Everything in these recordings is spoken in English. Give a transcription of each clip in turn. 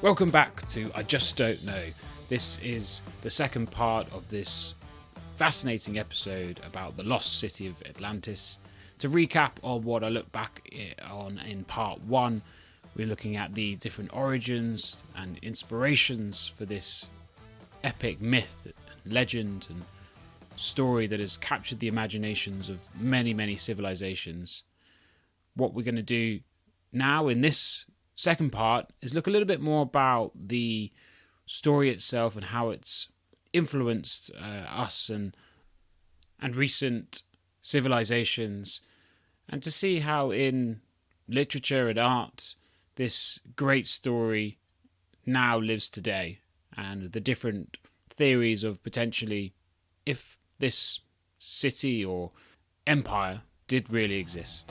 Welcome back to I Just Don't Know. This is the second part of this fascinating episode about the Lost City of Atlantis. To recap on what I looked back on in part one, we're looking at the different origins and inspirations for this epic myth, legend and story that has captured the imaginations of many, many civilizations. What we're going to do now in this second part is look a little bit more about the story itself and how it's influenced us and recent civilizations, and to see how in literature and art this great story now lives today, and the different theories of potentially if this city or empire did really exist.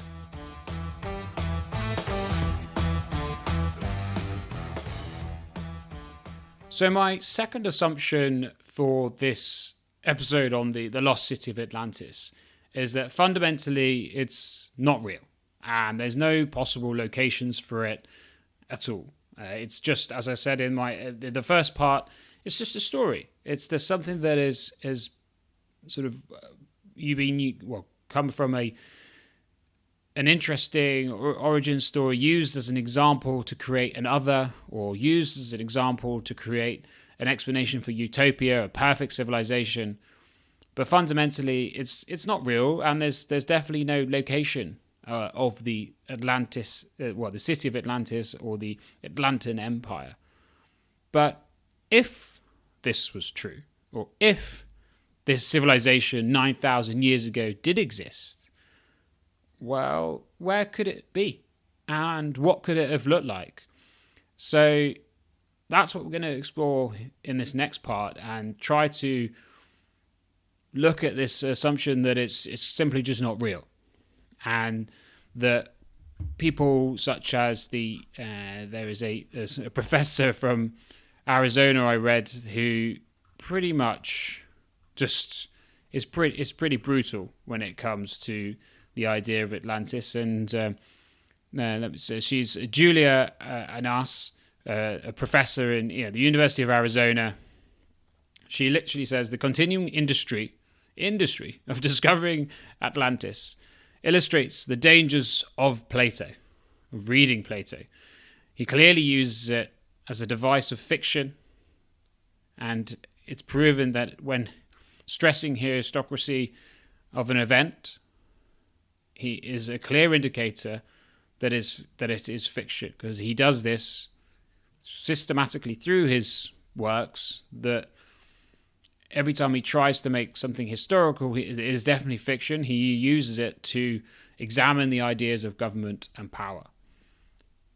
So my second assumption for this episode on the Lost City of Atlantis is that fundamentally it's not real, and there's no possible locations for it at all. It's just, as I said in the first part, it's just a story. There's something that is sort of come from an interesting origin story used as an example to create another, or used as an example to create an explanation for utopia, a perfect civilization. But fundamentally, it's not real, and there's definitely no location of the Atlantis, the city of Atlantis or the Atlantean Empire. But if this was true, or if this civilization 9,000 years ago did exist, well, where could it be? And what could it have looked like? So that's what we're going to explore in this next part, and try to look at this assumption that it's simply just not real. And that people such as there is a professor from Arizona I read who pretty much just is pretty brutal when it comes to the idea of Atlantis. And let me say, she's Julia Anas, a professor in the University of Arizona. She literally says the continuing industry of discovering Atlantis illustrates the dangers of Plato, of reading Plato. He clearly uses it as a device of fiction, and it's proven that when stressing historicity of an event, he is a clear indicator that it is fiction, because he does this systematically through his works, that every time he tries to make something historical, it is definitely fiction. He uses it to examine the ideas of government and power.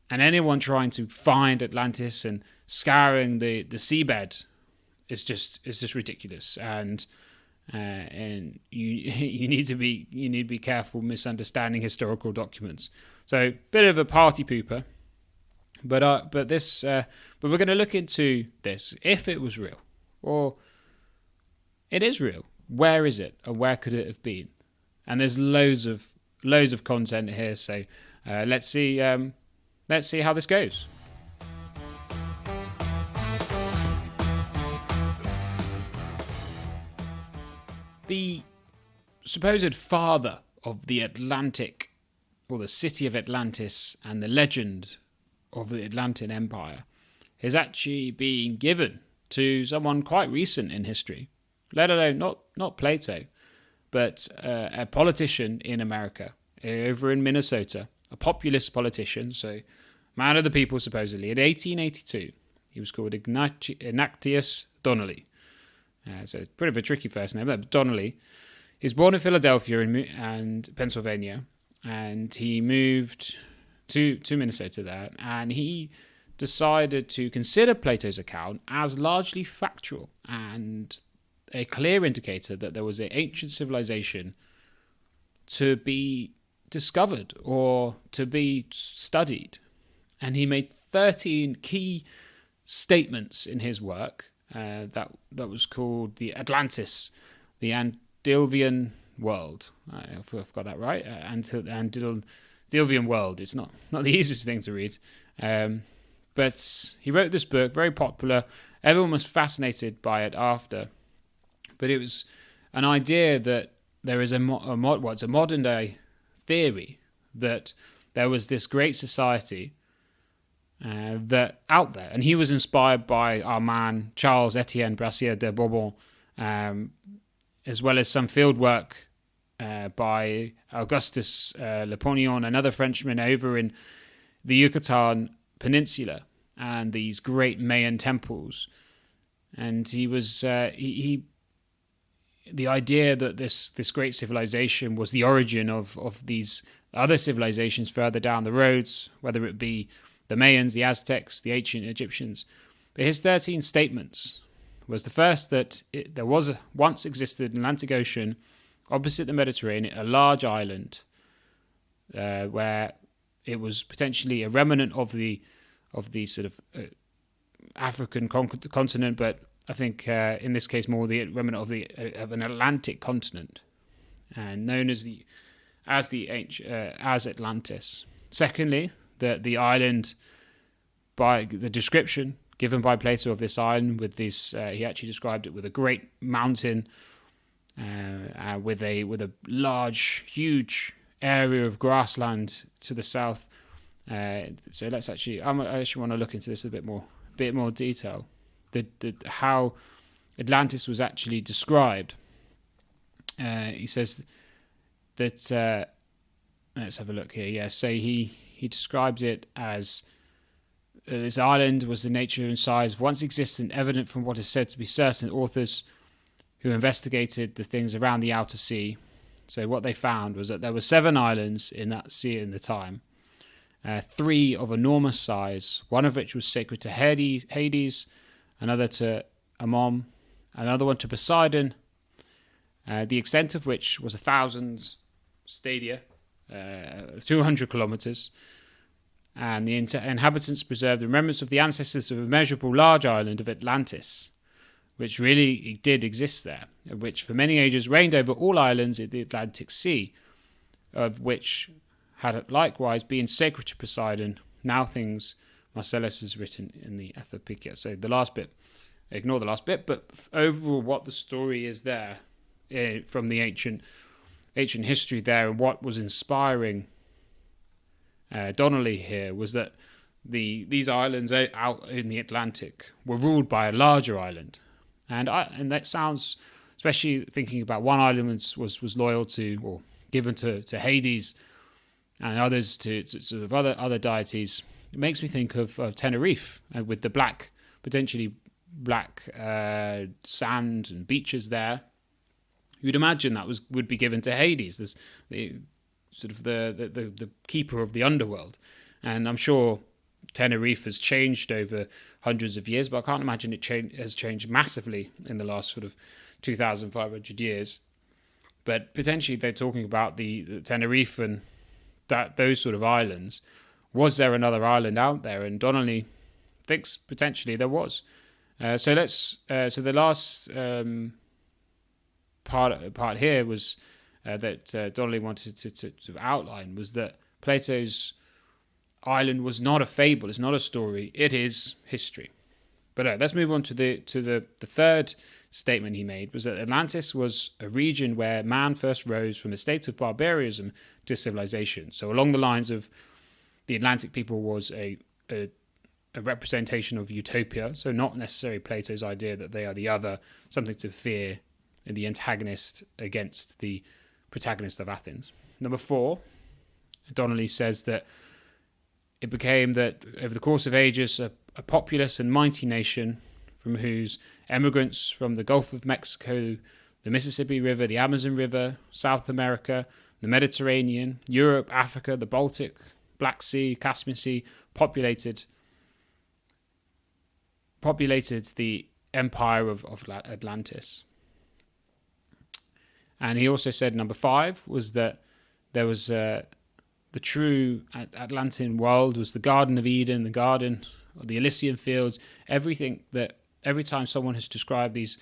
And anyone trying to find Atlantis and scouring the seabed is just ridiculous. And you need to be careful misunderstanding historical documents. So bit of a party pooper, but we're going to look into this. If it was real, or it is real, where is it, and where could it have been? And there's loads of content here. So let's see how this goes. The supposed father of the Atlantic, or the city of Atlantis, and the legend of the Atlantean Empire is actually being given to someone quite recent in history, let alone not Plato, but a politician in America, over in Minnesota, a populist politician, so man of the people supposedly. In 1882, he was called Ignatius Donnelly. So it's a bit of a tricky first name, but Donnelly. He was born in Philadelphia and Pennsylvania, and he moved to Minnesota there, and he decided to consider Plato's account as largely factual and a clear indicator that there was an ancient civilization to be discovered or to be studied. And he made 13 key statements in his work that was called the Atlantis, the Antediluvian world. If I've got that right, Antediluvian world. It's not the easiest thing to read, But he wrote this book, very popular. Everyone was fascinated by it after. But it was an idea that there is a modern day theory that there was this great society that out there, and he was inspired by our man Charles Etienne Brassier de Bourbon, as well as some field work by Augustus Le Pognon, another Frenchman over in the Yucatan Peninsula, and these great Mayan temples. And he was the idea that this great civilization was the origin of these other civilizations further down the roads, whether it be the Mayans, the Aztecs, the ancient Egyptians. But his 13 statements was the first that there once existed an Atlantic Ocean opposite the Mediterranean, a large island where it was potentially a remnant of the sort of African continent, but I think in this case more the remnant of an Atlantic continent, and known as Atlantis. Secondly, that the island, by the description given by Plato of this island, with this, he actually described it with a great mountain, with a large, huge area of grassland to the south. So let's actually, I actually want to look into this a bit more detail. How Atlantis was actually described. He says that let's have a look here. Yeah, so he describes it as this island was the nature and size once existent, evident from what is said to be certain authors who investigated the things around the outer sea. So what they found was that there were 7 islands in that sea in the time, 3 of enormous size, one of which was sacred to Hades, another to Ammon, another one to Poseidon, the extent of which was 1,000 stadia, 200 kilometers, and the inhabitants preserved the remembrance of the ancestors of a immeasurable large island of Atlantis, which really did exist there, which for many ages reigned over all islands in the Atlantic Sea, of which had likewise been sacred to Poseidon. Now things Marcellus has written in the Ethnopicia. So the last bit, ignore the last bit, but overall what the story is there from the ancient history there, and what was inspiring Donnelly here was that these islands out in the Atlantic were ruled by a larger island, and that sounds, especially thinking about one island was loyal to or given to Hades, and others to sort of other deities. It makes me think of Tenerife, with the potentially black sand and beaches there. You'd imagine that would be given to Hades, the keeper of the underworld. And I'm sure Tenerife has changed over hundreds of years, but I can't imagine it has changed massively in the last sort of 2,500 years. But potentially they're talking about the Tenerife and those sort of islands. Was there another island out there? And Donnelly thinks potentially there was. So the last part here was that Donnelly wanted to outline was that Plato's island was not a fable, it's not a story, it is history. But let's move on to the third statement he made, was that Atlantis was a region where man first rose from a state of barbarism to civilization. So along the lines of the Atlantic people was a representation of utopia, so not necessarily Plato's idea that they are the other, something to fear, and the antagonist against the protagonist of Athens. Number 4, Donnelly says that it became that over the course of ages, a populous and mighty nation from whose emigrants from the Gulf of Mexico, the Mississippi River, the Amazon River, South America, the Mediterranean, Europe, Africa, the Baltic, Black Sea, Caspian Sea, populated the empire of Atlantis. And he also said number 5 was that there was the true Atlantean world was the Garden of Eden, the Garden of the Elysian Fields, everything that every time someone has described these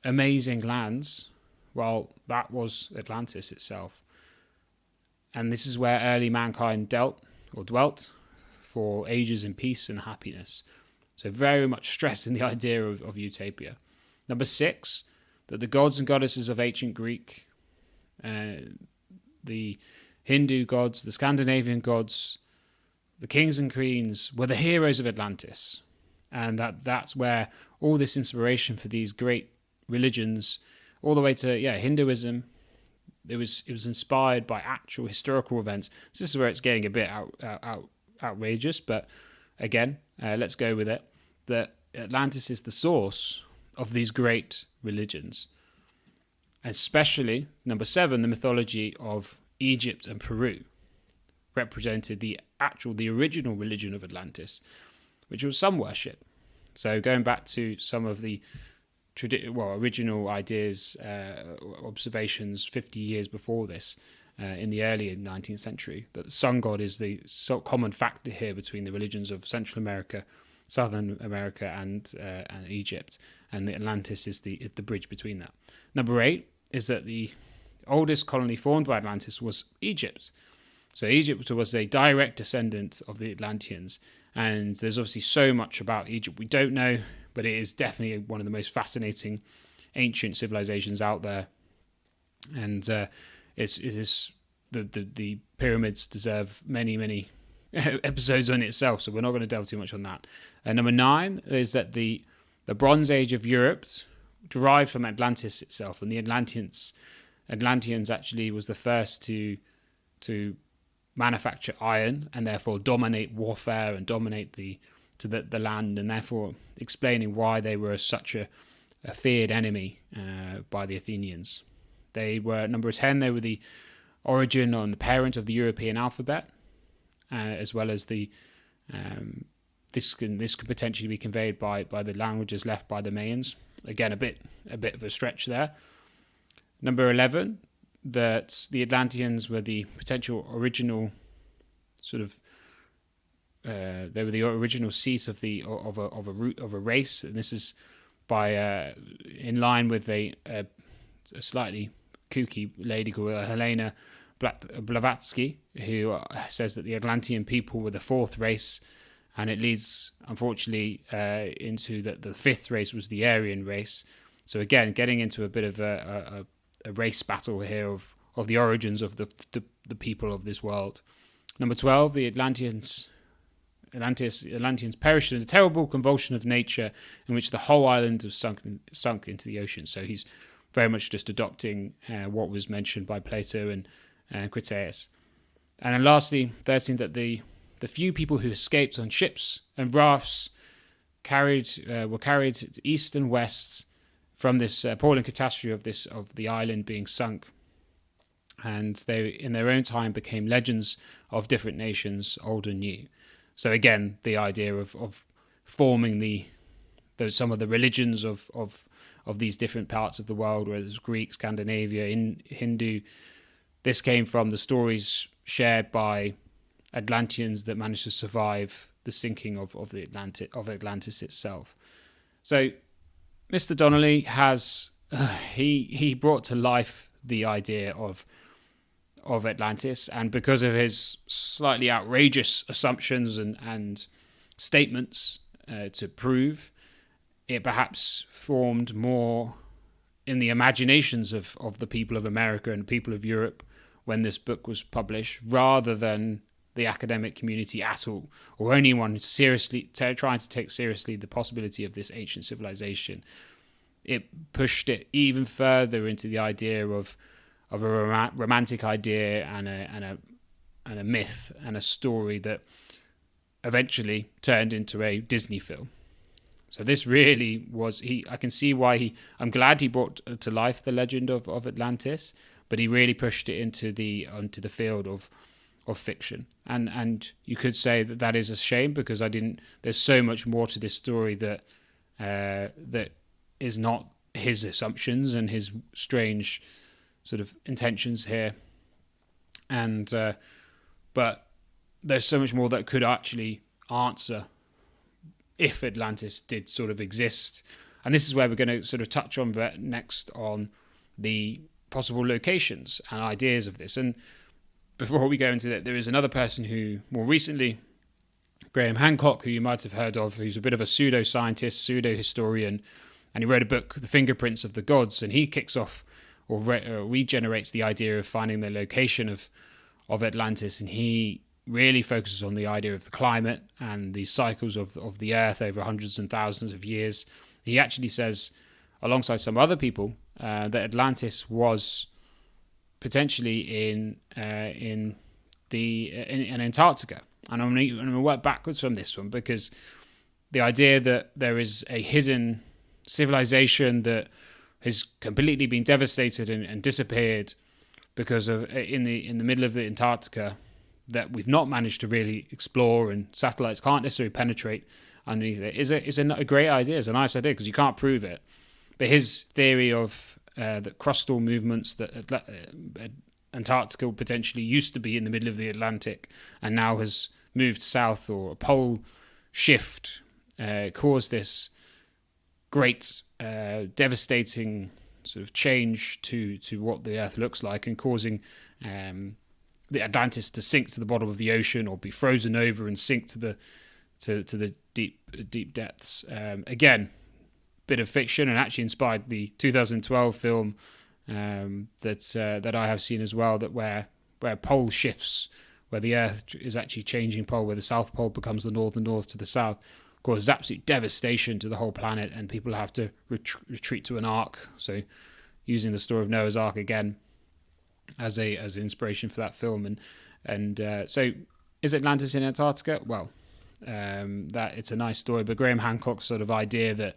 amazing lands, well, that was Atlantis itself. And this is where early mankind dwelt for ages in peace and happiness. So very much stressing the idea of utopia. Number 6, that the gods and goddesses of ancient Greek, the Hindu gods, the Scandinavian gods, the kings and queens were the heroes of Atlantis. And that's where all this inspiration for these great religions, all the way to Hinduism, it was inspired by actual historical events. So this is where it's getting a bit outrageous, but again, let's go with it. That Atlantis is the source of these great religions, especially number 7, the mythology of Egypt and Peru represented the original religion of Atlantis, which was sun worship. So going back to some of the original ideas, observations 50 years before this, in the early 19th century, that the sun god is the common factor here between the religions of Central America, Southern America, and Egypt, and the Atlantis is the bridge between that. Number 8 is that the oldest colony formed by Atlantis was Egypt. So Egypt was a direct descendant of the Atlanteans, and there's obviously so much about Egypt we don't know, but it is definitely one of the most fascinating ancient civilizations out there. And the pyramids deserve many episodes on itself, so we're not going to delve too much on that. Number 9 is that the Bronze Age of Europe derived from Atlantis itself, and the Atlanteans actually was the first to manufacture iron and therefore dominate warfare and dominate the land, and therefore explaining why they were such a feared enemy by the Athenians. They were number 10. They were the origin and the parent of the European alphabet, as well as the this can potentially be conveyed by the languages left by the Mayans. Again, a bit of a stretch there. Number 11, that the Atlanteans were the potential original sort of they were the original seat of a race, and this is by in line with a slightly kooky lady called Helena Blavatsky, who says that the Atlantean people were the 4th race, and it leads, unfortunately, into that the 5th race was the Aryan race. So again, getting into a bit of a race battle here of the origins of the people of this world. Number 12, the Atlanteans perished in a terrible convulsion of nature in which the whole island was sunk into the ocean. So he's very much just adopting what was mentioned by Plato and Critias. And then lastly, 13, that the few people who escaped on ships and rafts were carried to east and west from this appalling catastrophe of the island being sunk. And they, in their own time, became legends of different nations, old and new. So again, the idea of forming some of the religions of these different parts of the world, whether it's Greek, Scandinavia, Hindu. This came from the stories shared by Atlanteans that managed to survive the sinking of Atlantis itself. So Mr. Donnelly has he brought to life the idea of Atlantis, and because of his slightly outrageous assumptions and statements to prove, it perhaps formed more in the imaginations of the people of America and people of Europe when this book was published, rather than the academic community at all, or anyone seriously trying to take seriously the possibility of this ancient civilization. It pushed it even further into the idea of a romantic idea and a myth and a story that eventually turned into a Disney film. So this really was I can see why I'm glad he brought to life the legend of Atlantis, but he really pushed it into the field of fiction. And you could say that is a shame, because there's so much more to this story that is not his assumptions and his strange sort of intentions here. And but there's so much more that could actually answer if Atlantis did sort of exist. And this is where we're going to sort of touch on next, on the possible locations and ideas of this. And before we go into that, there is another person who more recently Graham Hancock, who you might have heard of, who's a bit of a pseudo-scientist, pseudo-historian, and he wrote a book, The Fingerprints of the Gods, and he kicks off or regenerates the idea of finding the location of Atlantis, and he really focuses on the idea of the climate and the cycles of the Earth over hundreds and thousands of years. He actually says, alongside some other people, that Atlantis was potentially in Antarctica. And I'm going to work backwards from this one, because the idea that there is a hidden civilization that has completely been devastated and disappeared because of in the middle of the Antarctica that we've not managed to really explore, and satellites can't necessarily penetrate underneath it, is a great idea. It's a nice idea because you can't prove it. But his theory of that crustal movements, that Antarctica potentially used to be in the middle of the Atlantic and now has moved south, or a pole shift caused this great devastating sort of change to what the Earth looks like, and causing the Atlantis to sink to the bottom of the ocean, or be frozen over and sink to the deep depths. Again, bit of fiction, and actually inspired the 2012 film that I have seen as well, that where pole shifts, where the Earth is actually changing pole, where the South Pole becomes the north to the south, causes absolute devastation to the whole planet, and people have to retreat to an ark. So using the story of Noah's Ark again as inspiration for that film. And so is Atlantis in Antarctica? Well, that it's a nice story, but Graham Hancock's sort of idea that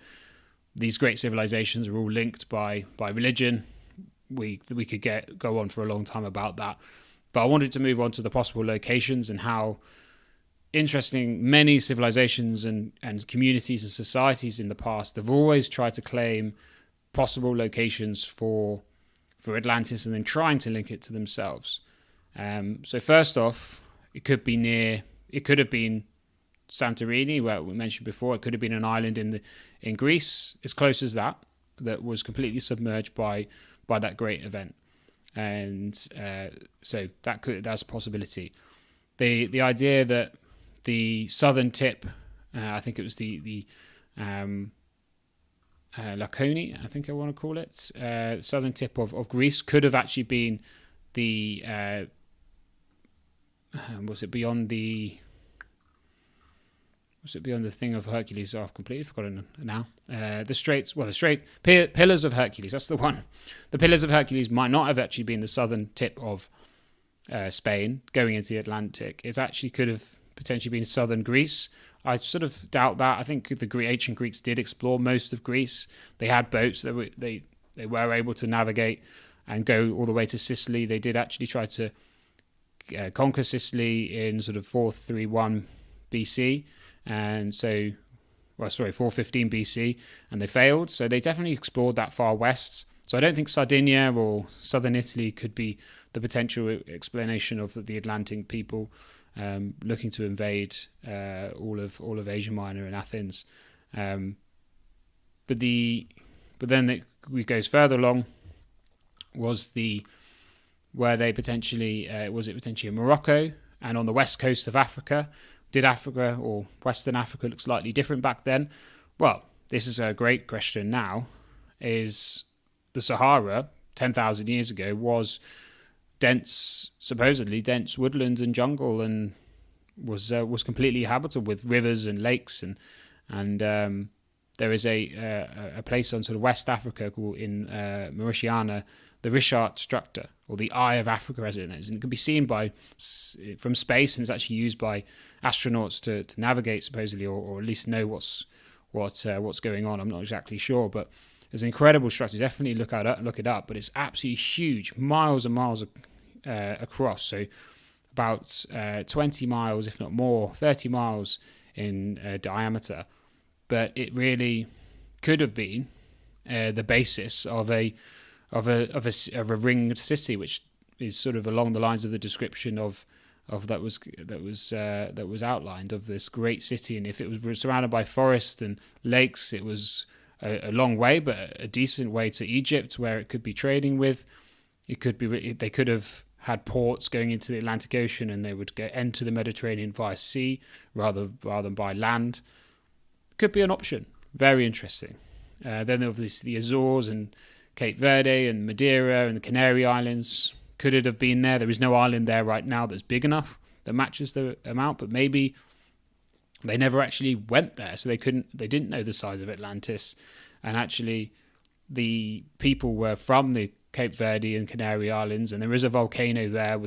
these great civilizations are all linked by religion, we could go on for a long time about that. But I wanted to move on to the possible locations and how interesting many civilizations and communities and societies in the past have always tried to claim possible locations for Atlantis, and then trying to link it to themselves. So first off, it could have been Santorini, where we mentioned before. It could have been an island in Greece, as close as that was completely submerged by that great event. And so that's a possibility. The idea that the southern tip, I think it was the Laconia, I think I want to call it, southern tip of Greece, could have actually been the was it beyond the thing of Hercules? Oh, I've completely forgotten now. The Pillars of Hercules. That's the one. The Pillars of Hercules might not have actually been the southern tip of Spain going into the Atlantic. It actually could have potentially been southern Greece. I sort of doubt that. I think the ancient Greeks did explore most of Greece. They had boats. They were able to navigate and go all the way to Sicily. They did actually try to conquer Sicily in sort of 431 BC. And so, 415 BC, and they failed. So they definitely explored that far west. So I don't think Sardinia or southern Italy could be the potential explanation of the Atlantic people looking to invade all of Asia Minor and Athens. But then it goes further along. Was it potentially in Morocco and on the west coast of Africa? Did Africa or Western Africa look slightly different back then? Well, this is a great question now. Is the Sahara 10,000 years ago was supposedly dense woodlands and jungle, and was completely habitable with rivers and lakes, and there is a place on sort of West Africa called in Mauritania, the Richard structure, or the Eye of Africa as it is, and it can be seen from space, and it's actually used by astronauts to navigate supposedly, or at least know what's going on. I'm not exactly sure, but it's an incredible structure. Definitely look it up. But it's absolutely huge, miles and miles across. So about 20 miles, if not more, 30 miles in diameter. But it really could have been the basis of a ringed city, which is sort of along the lines of the description of that was outlined of this great city. And if it was surrounded by forest and lakes, it was a long way, but a decent way to Egypt, where it could be trading with. It could be they could have had ports going into the Atlantic Ocean, and they would enter the Mediterranean via sea rather than by land. Could be an option. Very interesting. Then obviously the Azores and Cape Verde and Madeira and the Canary Islands. Could it have been there? There is no island there right now that's big enough that matches the amount, but maybe they never actually went there, so they didn't know the size of Atlantis, and actually the people were from the Cape Verde and Canary Islands, and there is a volcano there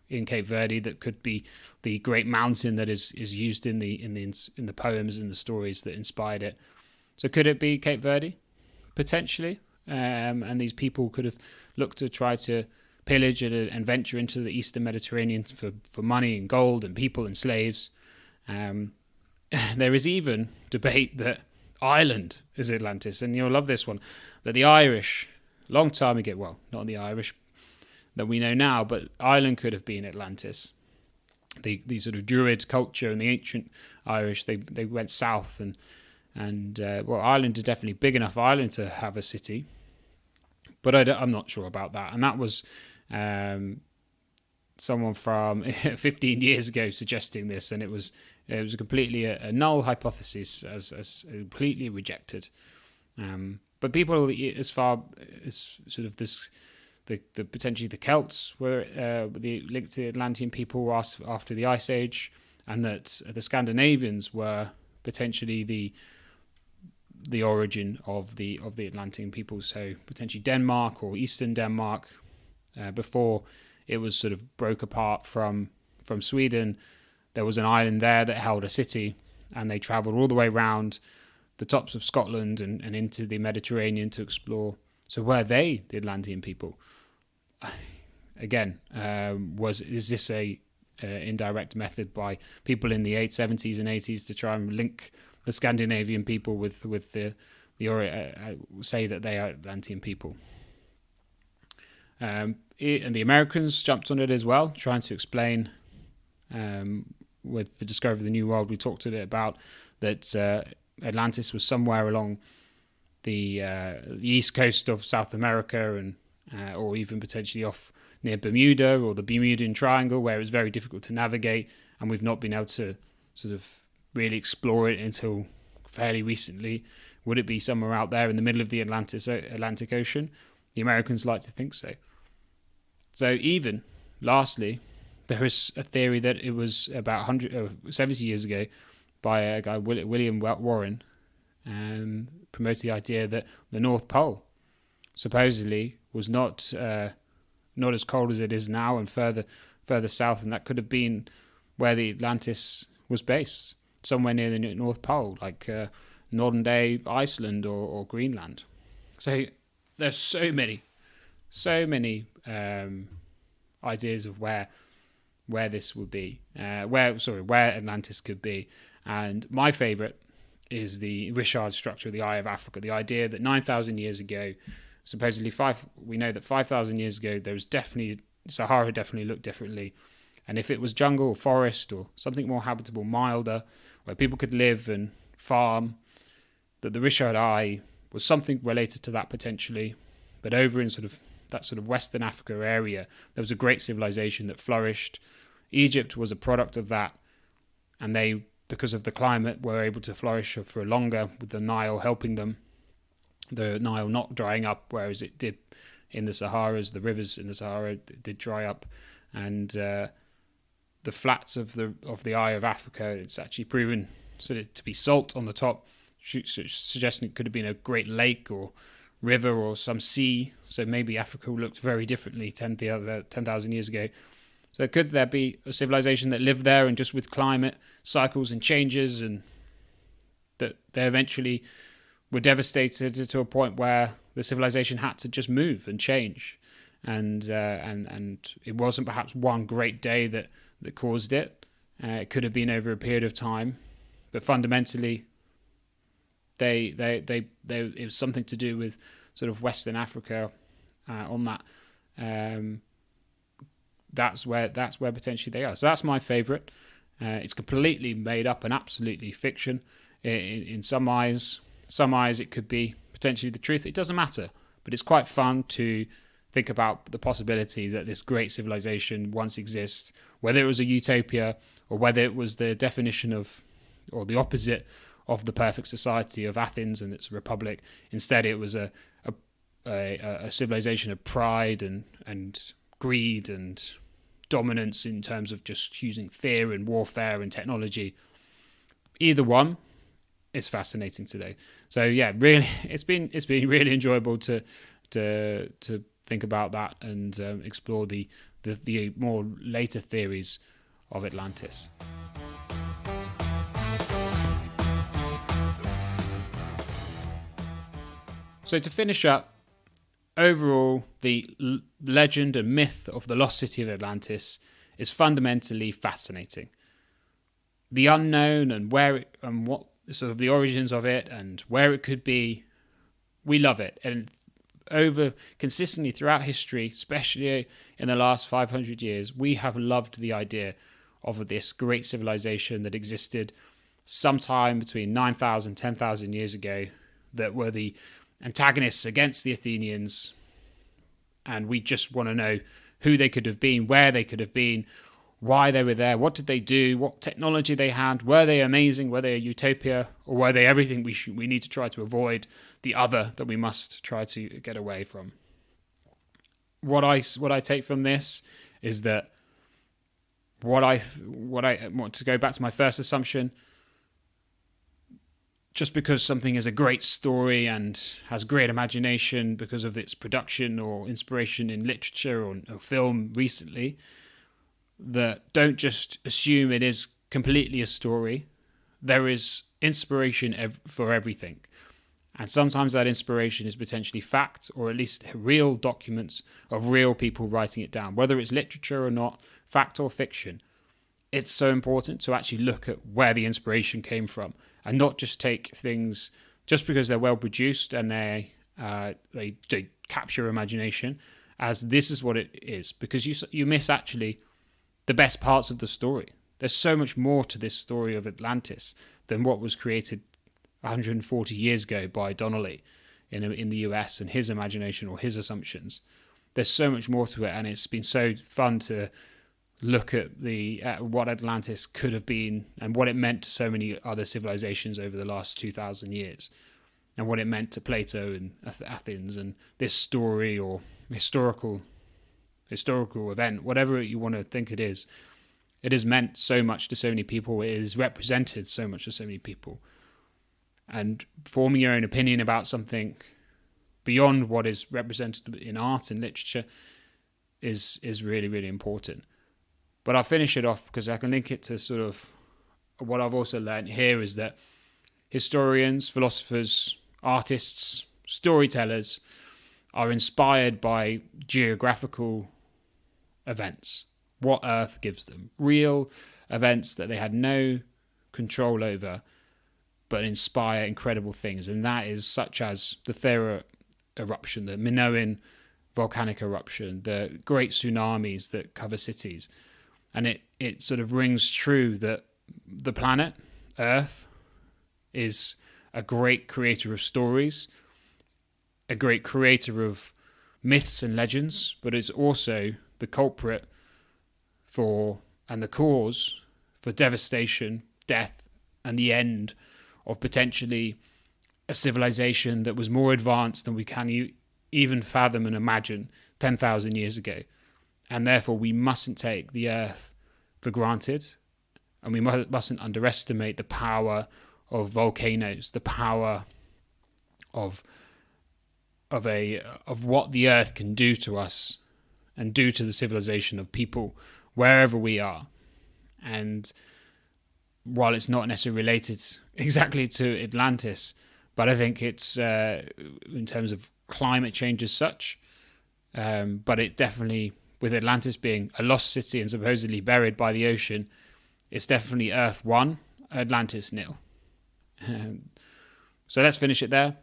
in Cape Verde that could be the great mountain that is used in the poems and the stories that inspired it. So could it be Cape Verde? Potentially. And these people could have looked to try to pillage and venture into the Eastern Mediterranean for money and gold and people and slaves. There is even debate that Ireland is Atlantis, and you'll love this one, that the Irish, long time ago, well, not the Irish that we know now, but Ireland could have been Atlantis. The sort of Druid culture and the ancient Irish, they went south, and Ireland is definitely big enough Ireland to have a city, but I'm not sure about that. And that was someone from 15 years ago suggesting this, and it was completely a null hypothesis, as completely rejected. But people, as far as sort of this, the potentially the Celts were linked to the Atlantean people after the Ice Age, and that the Scandinavians were potentially the origin of the Atlantean people. So potentially Denmark or Eastern Denmark, before it was sort of broke apart from Sweden. There was an island there that held a city, and they travelled all the way around the tops of Scotland and into the Mediterranean to explore. So were they the Atlantean people? Again, is this a indirect method by people in the 70s and 80s to try and link the Scandinavian people with the say that they are Atlantean people? And the Americans jumped on it as well, trying to explain with the discovery of the New World. We talked a bit about that Atlantis was somewhere along the east coast of South America, and or even potentially off near Bermuda or the Bermudian Triangle, where it was very difficult to navigate, and we've not been able to sort of really explore it until fairly recently. Would it be somewhere out there in the middle of the Atlantic Ocean? The Americans like to think so. So even, lastly, there is a theory that it was about 70 years ago by a guy, William Warren, promoted the idea that the North Pole supposedly was not as cold as it is now, and further south, and that could have been where the Atlantis was based, somewhere near the North Pole, like modern day Iceland or Greenland. So there's so many ideas of where this would be, where Atlantis could be. And my favourite is the Richard structure, the Eye of Africa, the idea that 9,000 years ago, supposedly we know that 5,000 years ago, there was definitely, Sahara definitely looked differently. And if it was jungle or forest or something more habitable, milder, where people could live and farm, that the Richard Eye was something related to that potentially. But over in that sort of Western Africa area, there was a great civilization that flourished. Egypt was a product of that, and they, because of the climate, were able to flourish for longer, with the Nile helping them. The Nile not drying up, whereas it did in the Saharas. The rivers in the Sahara did dry up, and the flats of the Eye of Africa, it's actually proven to be salt on the top, suggesting it could have been a great lake or river or some sea. So maybe Africa looked very differently 10,000 years ago. So could there be a civilization that lived there, and just with climate cycles and changes, and that they eventually were devastated to a point where the civilization had to just move and change, and it wasn't perhaps one great day that caused it. It could have been over a period of time, but fundamentally, it was something to do with sort of Western Africa on that. That's where potentially they are. So that's my favourite. It's completely made up and absolutely fiction. In some eyes it could be potentially the truth. It doesn't matter, but it's quite fun to think about the possibility that this great civilization once exists, whether it was a utopia or whether it was the definition of, or the opposite of, the perfect society of Athens and its republic. Instead, it was a civilization of pride and greed and dominance in terms of just using fear and warfare and technology. Either one is fascinating today. So yeah, really, it's been really enjoyable to think about that and explore the more later theories of Atlantis. So to finish up, overall, the legend and myth of the Lost City of Atlantis is fundamentally fascinating. The unknown and what sort of the origins of it and where it could be, we love it. And over consistently throughout history, especially in the last 500 years, we have loved the idea of this great civilization that existed sometime between 9,000 and 10,000 years ago, that were the antagonists against the Athenians, and we just want to know who they could have been, where they could have been, why they were there, what did they do, what technology they had, were they amazing, were they a utopia, or were they everything we need to try to avoid, the other that we must try to get away from. What I take from this is that what I want to go back to my first assumption. Just because something is a great story and has great imagination because of its production or inspiration in literature or film recently, that don't just assume it is completely a story. There is inspiration for everything. And sometimes that inspiration is potentially fact, or at least real documents of real people writing it down. Whether it's literature or not, fact or fiction, it's so important to actually look at where the inspiration came from and not just take things just because they're well produced and they capture imagination as this is what it is, because you miss actually the best parts of the story. There's so much more to this story of Atlantis than what was created 140 years ago by Donnelly in the US and his imagination or his assumptions. There's so much more to it, and it's been so fun to look at what Atlantis could have been and what it meant to so many other civilizations over the last 2,000 years, and what it meant to Plato and Athens, and this story or historical event, whatever you want to think it is. It has meant so much to so many people. It has represented so much to so many people. And forming your own opinion about something beyond what is represented in art and literature is really, really important. But I'll finish it off because I can link it to sort of what I've also learned here is that historians, philosophers, artists, storytellers are inspired by geographical events, what Earth gives them, real events that they had no control over, but inspire incredible things. And that is such as the Thera eruption, the Minoan volcanic eruption, the great tsunamis that cover cities. And it sort of rings true that the planet, Earth, is a great creator of stories, a great creator of myths and legends, but is also the culprit for and the cause for devastation, death, and the end of potentially a civilization that was more advanced than we can even fathom and imagine 10,000 years ago. And therefore, we mustn't take the Earth for granted, and we mustn't underestimate the power of volcanoes, the power of what the Earth can do to us and do to the civilization of people wherever we are. And while it's not necessarily related exactly to Atlantis, but I think it's in terms of climate change as such, but it definitely, with Atlantis being a lost city and supposedly buried by the ocean, it's definitely Earth 1, Atlantis 0. So let's finish it there.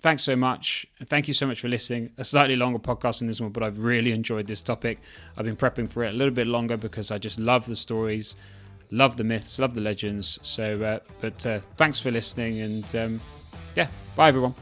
Thanks so much. And thank you so much for listening. A slightly longer podcast than this one, but I've really enjoyed this topic. I've been prepping for it a little bit longer because I just love the stories, love the myths, love the legends. So, but thanks for listening, and bye everyone.